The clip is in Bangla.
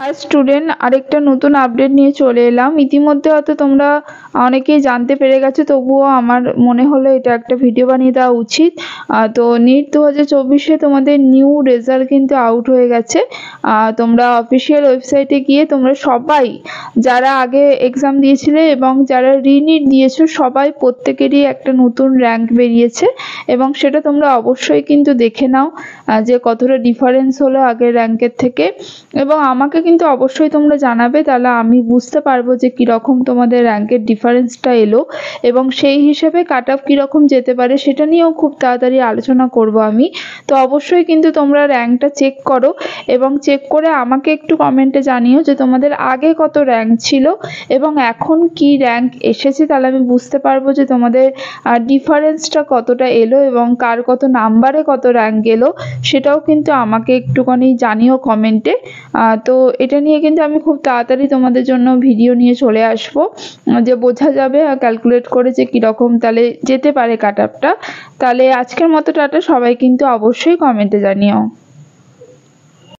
আর স্টুডেন্ট আরেকটা নতুন আপডেট নিয়ে চলে এলাম। ইতিমধ্যে হয়তো তোমরা অনেকেই জানতে পেরে গেছো, তবুও আমার মনে হলো এটা একটা ভিডিও বানিয়ে দেওয়া উচিত। তো নিট 2024-এ তোমাদের নিউ রেজাল্ট কিন্তু আউট হয়ে গেছে। তোমরা অফিসিয়াল ওয়েবসাইটে গিয়ে তোমরা সবাই যারা আগে এক্সাম দিয়েছিলে এবং যারা রিনিট দিয়েছো সবাই প্রত্যেকেরই একটা নতুন র্যাঙ্ক বেরিয়েছে এবং সেটা তোমরা অবশ্যই কিন্তু দেখে নাও যে কতটা ডিফারেন্স হলো আগের র্যাঙ্কের থেকে। এবং আমাকে কিন্তু অবশ্যই তোমরা জানাবে, তাহলে আমি বুঝতে পারবো যে কীরকম তোমাদের র্যাঙ্কের ডিফারেন্সটা এলো এবং সেই হিসেবে কাট অফ কীরকম যেতে পারে সেটা নিয়েও খুব তাড়াতাড়ি আলোচনা করব আমি। তো অবশ্যই কিন্তু তোমরা র্যাঙ্কটা চেক করো এবং চেক করে আমাকে একটু কমেন্টে জানিও যে তোমাদের আগে কত র্যাঙ্ক ছিল এবং এখন কি র্যাঙ্ক এসেছে, তাহলে আমি বুঝতে পারবো যে তোমাদের ডিফারেন্সটা কতটা এলো এবং কার কত নাম্বারে কত র্যাঙ্ক এলো সেটাও কিন্তু আমাকে একটুখানি জানিও কমেন্টে। তো এটা নিয়ে কিন্তু আমি খুব তাড়াতাড়ি তোমাদের জন্য ভিডিও নিয়ে চলে আসবো, যে বোঝা যাবে ক্যালকুলেট করে যে কীরকম তাহলে যেতে পারে কাট অফটা। তাহলে আজকের মতো টাটা, সবাই কিন্তু অবশ্যই কমেন্টে জানিও।